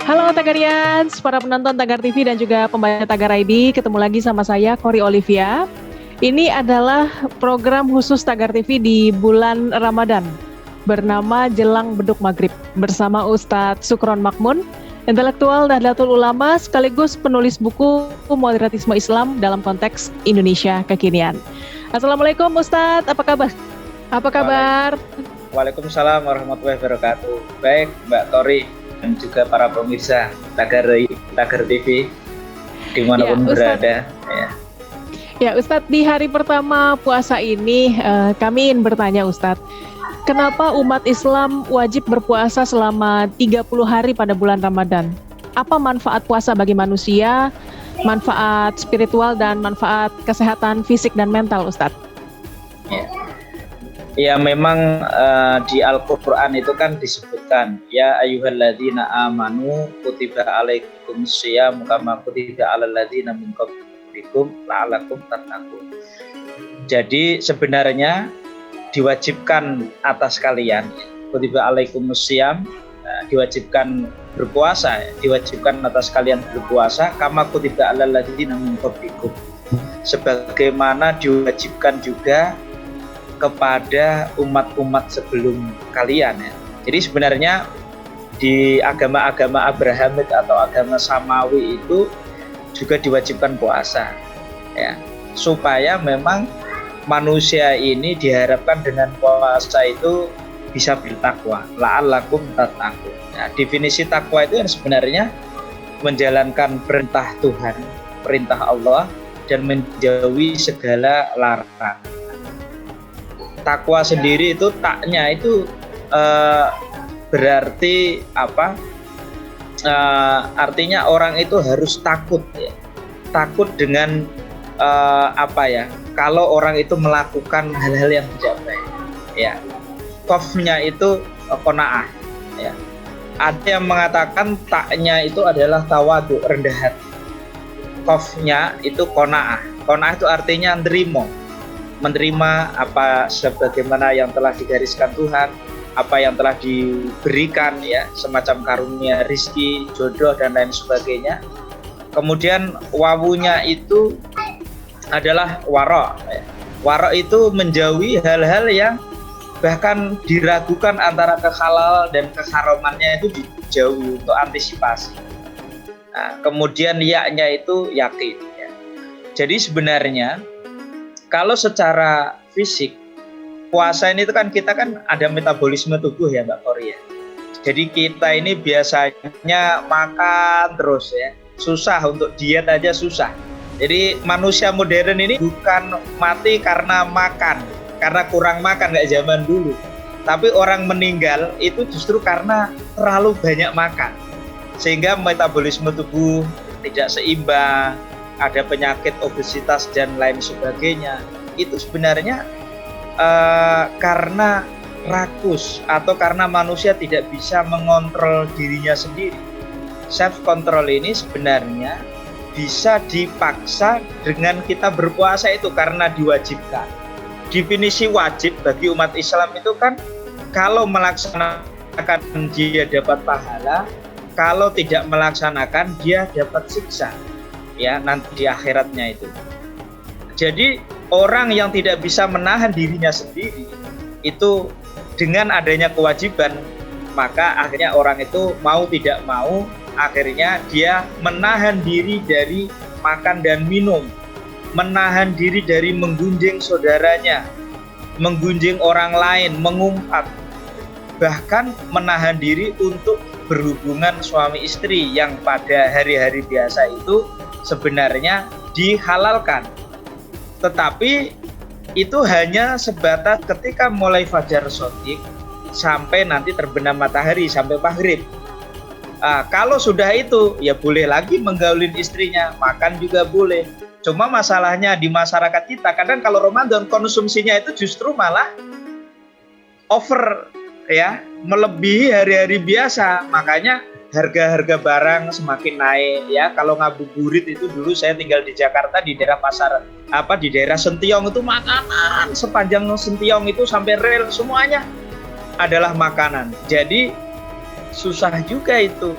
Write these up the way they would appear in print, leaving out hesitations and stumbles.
Halo Tagarians, para penonton Tagar TV dan juga pembaca Tagar ID, ketemu lagi sama saya, Kori Olivia. Ini adalah program khusus Tagar TV di bulan Ramadan, bernama Jelang Beduk Maghrib, bersama Ustadz Sukron Makmun, intelektual Nahdlatul Ulama, sekaligus penulis buku Moderatisme Islam dalam Konteks Indonesia Kekinian. Assalamualaikum Ustadz, apa kabar? Apa kabar? Waalaikumsalam warahmatullahi wabarakatuh. Baik Mbak Tori dan juga para pemirsa Tagar TV dimanapun berada. Ya Ustadz, di hari pertama puasa ini kami ingin bertanya Ustadz, kenapa umat Islam wajib berpuasa selama 30 hari pada bulan Ramadan? Apa manfaat puasa bagi manusia, manfaat spiritual dan manfaat kesehatan fisik dan mental Ustadz? Ya memang di Al-Quran itu kan disebutkan ya ayyuhalladzina amanu kutiba alaikumussyiyam kama kutiba alal ladzina min qablikum la'allakum tattaqun. Jadi sebenarnya diwajibkan atas kalian kutiba alaikumussyiyam, diwajibkan berpuasa, diwajibkan atas kalian berpuasa kama kutiba alal ladzina min qablikum, sebagaimana diwajibkan juga kepada umat-umat sebelum kalian ya. Jadi sebenarnya di agama-agama Abrahamik atau agama Samawi itu juga diwajibkan puasa ya, supaya memang manusia ini diharapkan dengan puasa itu bisa bertakwa, la'allakum tattaqun. Nah, definisi takwa itu yang sebenarnya menjalankan perintah Tuhan, perintah Allah, dan menjauhi segala larangan. Takwa sendiri itu taknya itu berarti apa? Artinya orang itu harus takut ya. Takut dengan apa ya? Kalau orang itu melakukan hal-hal yang tidak baik. Ya. Qafnya itu qanaah ya. Ada yang mengatakan taknya itu adalah tawadu, rendah hati. Qafnya itu qanaah. Qanaah itu artinya menerima apa sebagaimana yang telah digariskan Tuhan, apa yang telah diberikan ya, semacam karunia rizki, jodoh dan lain sebagainya. Kemudian wawunya itu adalah wara ya. Wara itu menjauhi hal-hal yang bahkan diragukan antara kehalal dan keharamannya itu dijauhi untuk antisipasi. Nah, kemudian ya-nya itu yakin ya. Jadi sebenarnya kalau secara fisik, puasa ini itu kan kita kan ada metabolisme tubuh ya Mbak Kori ya. Jadi kita ini biasanya makan terus ya, susah untuk diet aja susah. Jadi manusia modern ini bukan mati karena makan, karena kurang makan kayak zaman dulu. Tapi orang meninggal itu justru karena terlalu banyak makan. Sehingga metabolisme tubuh tidak seimbang, ada penyakit obesitas dan lain sebagainya. Itu sebenarnya karena rakus atau karena manusia tidak bisa mengontrol dirinya sendiri. Self control ini sebenarnya bisa dipaksa dengan kita berpuasa itu karena diwajibkan. Definisi wajib bagi umat Islam itu kan kalau melaksanakan dia dapat pahala, kalau tidak melaksanakan dia dapat siksa. Ya nanti di akhiratnya itu. Jadi orang yang tidak bisa menahan dirinya sendiri itu dengan adanya kewajiban, maka akhirnya orang itu mau tidak mau akhirnya dia menahan diri dari makan dan minum, menahan diri dari menggunjing saudaranya, menggunjing orang lain, mengumpat, bahkan menahan diri untuk berhubungan suami istri yang pada hari-hari biasa itu sebenarnya dihalalkan, tetapi itu hanya sebatas ketika mulai fajar shodiq sampai nanti terbenam matahari sampai maghrib. Kalau sudah itu ya boleh lagi menggaulin istrinya, makan juga boleh. Cuma masalahnya di masyarakat kita kadang kalau Ramadan konsumsinya itu justru malah over ya, melebihi hari-hari biasa. Makanya harga-harga barang semakin naik ya. Kalau ngabuburit itu dulu saya tinggal di Jakarta di daerah pasar di daerah Sentiong itu makanan sepanjang Sentiong itu sampai rel semuanya adalah makanan. Jadi susah juga itu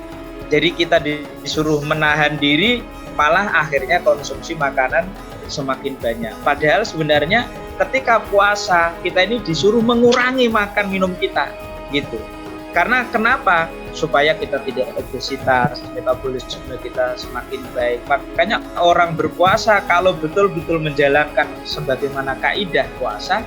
Jadi kita disuruh menahan diri, malah akhirnya konsumsi makanan semakin banyak. Padahal sebenarnya ketika puasa kita ini disuruh mengurangi makan minum kita gitu. Karena kenapa? Supaya kita tidak obesitas, metabolisme kita semakin baik. Makanya orang berpuasa kalau betul-betul menjalankan sebagaimana kaidah puasa,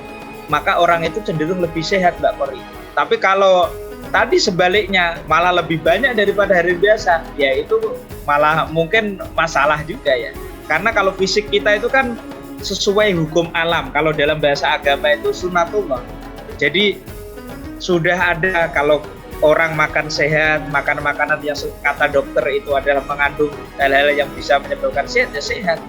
maka orang itu cenderung lebih sehat, Mbak Kori. Tapi kalau tadi sebaliknya malah lebih banyak daripada hari biasa, ya itu malah mungkin masalah juga ya. Karena kalau fisik kita itu kan sesuai hukum alam. Kalau dalam bahasa agama itu sunatullah. Jadi sudah ada kalau orang makan sehat, makan makanan yang kata dokter itu adalah mengandung hal-hal yang bisa menyebabkan sehat, ya sehat.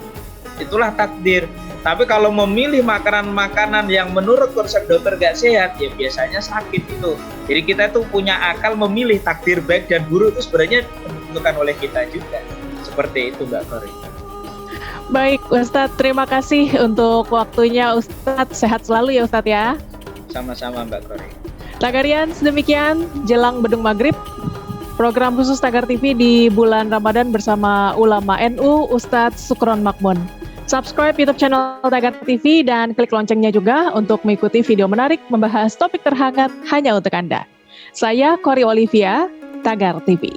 Itulah takdir. Tapi kalau memilih makanan-makanan yang menurut konsep dokter gak sehat, ya biasanya sakit itu. Jadi kita tuh punya akal memilih takdir baik dan buruk itu sebenarnya ditentukan oleh kita juga. Seperti itu, Mbak Kori. Baik, Ustadz, terima kasih untuk waktunya, Ustadz. Sehat selalu ya, Ustadz ya. Sama-sama, Mbak Kori. Tagarian, sedemikian jelang bedung maghrib program khusus Tagar TV di bulan Ramadan bersama ulama NU Ustadz Sukron Makmun. Subscribe YouTube channel Tagar TV dan klik loncengnya juga untuk mengikuti video menarik membahas topik terhangat hanya untuk Anda. Saya Kori Olivia, Tagar TV.